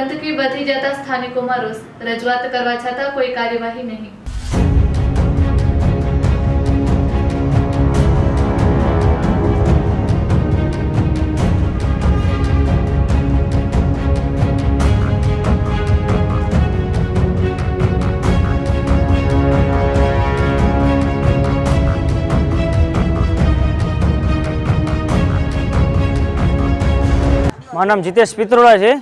ગંદકી વધી જતા સ્થાનિકોમાં રોષ, રજૂઆત કરવા છતાં કોઈ કાર્યવાહી નહીં। મારું નામ જીતેશ પિત્રોડા છે।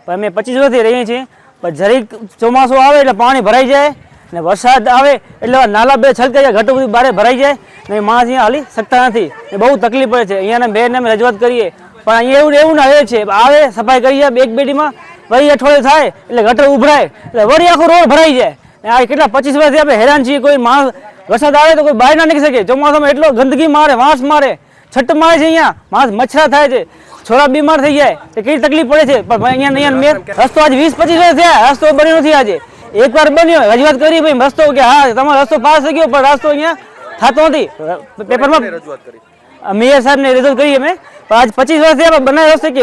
પણ અમે 25 વર્ષથી રહીએ છીએ। પણ જરીક ચોમાસું આવે એટલે પાણી ભરાઈ જાય ને વરસાદ આવે એટલે નાલા બે છલકાઈ જાય, ગટર બધી બારે ભરાઈ જાય ને માણસ અહીંયા હાલી શકતા નથી ને બહુ તકલીફ પડે છે। અહીંયાના મેયરને અમે રજૂઆત કરીએ પણ અહીંયા એવું ના રહે છે, આવે સફાઈ કરીએ એક બેડીમાં, વળી અઠવાડિયે થાય એટલે ગટર ઉભરાય એટલે વળી આખો રોડ ભરાઈ જાય। આ કેટલા 25 વર્ષથી આપણે હેરાન છીએ। કોઈ માણસ વરસાદ આવે તો કોઈ બહાર ના નીકળી શકે, ચોમાસામાં એટલો ગંદકી મારે, વાંસ મારે, છઠ્ઠ મારે છે, અહીંયા માણસ મચ્છરા થાય છે, છોરા બીમાર થઈ જાય તો કેટલી તકલીફ પડે છે। પણ અહીંયા મેર રસ્તો આજે 20-25 વર્ષ થયા, રસ્તો બન્યો નથી। આજે એકવાર બન્યો, રજૂઆત કરી ભાઈ રસ્તો કે હા તમારો રસ્તો પાસ થઈ ગયો, પણ રસ્તો અહીંયા થતો નથી। પેપરમાં મેયર સાહેબને રજૂઆત કરી અમે, પણ આજ 25 વર્ષ થયા બનાવ્યો રસ્તો કે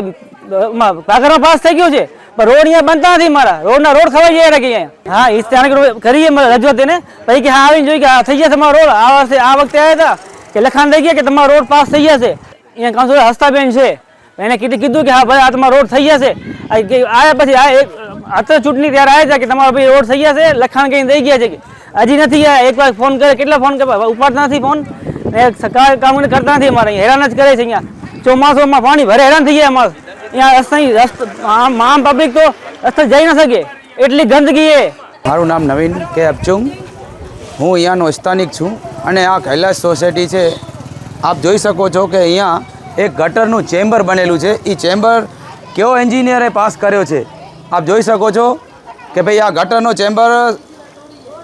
પાઘરમાં પાસ થઈ ગયો છે, પણ રોડ અહીંયા બનતા નથી। મારા રોડના રોડ ખવાઈ જાય કે અહીંયા હા એ સ્થાનિક કરીએ રજૂઆત એને, પછી કે હા આવીને જોઈ કે થઈ ગયા તમારો રોડ, આ વખતે આવ્યા હતા કે લખાણ થઈ ગયા કે તમારો રોડ પાસ થઈ જશે। અહીંયા કાઉન્સિલર હસ્તાબેન છે, એને કીધું કે હા ભાઈ આ તમારો રોડ થઈ જશે। આવ્યા પછી અત્યારે ચૂંટણી ત્યારે આવ્યા હતા કે તમારો ભાઈ રોડ થઈ જશે, લખાણ કઈ થઈ ગયા છે કે હજી નથી આવ્યા। એક વાર ફોન કરે, કેટલા ફોન કરે, ઉપાડતા નથી ફોન, કામ કરતા નથી। અમારે હેરાન જ કરે છે। અહીંયા ચોમાસામાં પાણી ભરે હેરાન થઈ ગયા અમારે। અહીંયા આમ પબ્લિક તો રસ્તે જઈ ન શકે એટલી ગંદકી છે। મારું નામ નવીન કે અપચુંગ, હું અહીંયાનો સ્થાનિક છું અને આ કૈલાસ સોસાયટી છે। આપ જોઈ શકો છો કે અહીંયા એક ગટરનું ચેમ્બર બનેલું છે। એ ચેમ્બર કેવો એન્જિનિયરે પાસ કર્યો છે આપ જોઈ શકો છો કે ભાઈ આ ગટરનો ચેમ્બર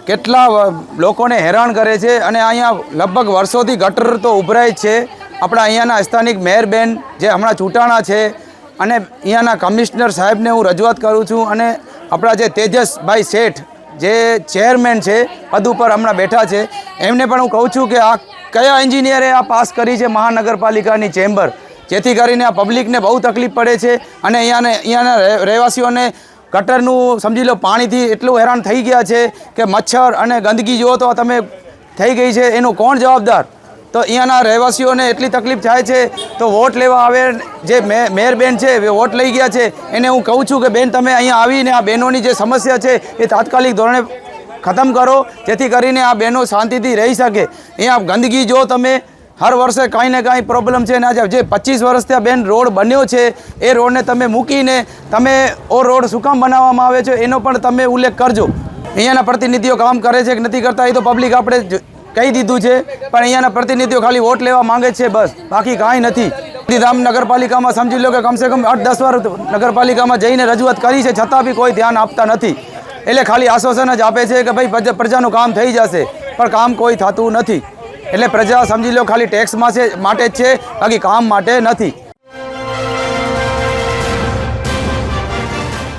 કેટલા લોકોને હેરાન કરે છે અને અહીંયા લગભગ વર્ષોથી ગટર તો ઉભરાય જ છે। આપણા અહીંયાના સ્થાનિક મેયર બેન જે હમણાં ચૂંટાણા છે અને અહીંયાના કમિશનર સાહેબને હું રજૂઆત કરું છું અને આપણા જે તેજસભાઈ શેઠ જે ચેરમેન છે પદ ઉપર હમણાં બેઠા છે એમને પણ હું કહું છું કે આ કયા એન્જિનિયરે આ પાસ કરી છે મહાનગરપાલિકાની ચેમ્બર, જેથી કરીને આ પબ્લિકને બહુ તકલીફ પડે છે અને અહીંયાના રહેવાસીઓને ગટરનું સમજી લો પાણીથી એટલું હેરાન થઈ ગયા છે કે મચ્છર અને ગંદકી જુઓ તો તમે થઈ ગઈ છે, એનું કોણ જવાબદાર? તો અહીંયાના રહેવાસીઓને એટલી તકલીફ થાય છે તો વોટ લેવા આવે જે મેયર બેન છે વોટ લઈ ગયા છે એને હું કહું છું કે બેન તમે અહીંયા આવીને આ બહેનોની જે સમસ્યા છે એ તાત્કાલિક ધોરણે ખતમ કરો, જેથી કરીને આ બહેનો શાંતિથી રહી શકે। અહીંયા ગંદકી જો તમે હર વર્ષે કાંઈ ને કાંઈ પ્રોબ્લેમ છે, અને આજે જે 25 વર્ષથી આ બેન રોડ બન્યો છે એ રોડને તમે મૂકીને તમે ઓ રોડ શું કામ બનાવવામાં આવે છે એનો પણ તમે ઉલ્લેખ કરજો। અહીંયાના પ્રતિનિધિઓ કામ કરે છે કે નથી કરતા એ તો પબ્લિક આપણે કહી દીધું છે, પણ અહીંયાના પ્રતિનિધિઓ ખાલી વોટ લેવા માંગે છે બસ, બાકી કાંઈ નથી। ગાંધીધામ નગરપાલિકામાં સમજી લો કે કમસે કમ 8-10 વાર નગરપાલિકામાં જઈને રજૂઆત કરી છે, છતાં બી કોઈ ધ્યાન આપતા નથી। એટલે ખાલી આશ્વાસન જ આપે છે કે ભાઈ પ્રજાનું કામ થઈ જશે, પણ કામ કોઈ થતું નથી। એટલે પ્રજા સમજી લો ખાલી ટેક્સ માટે જ છે, બાકી કામ માટે નથી।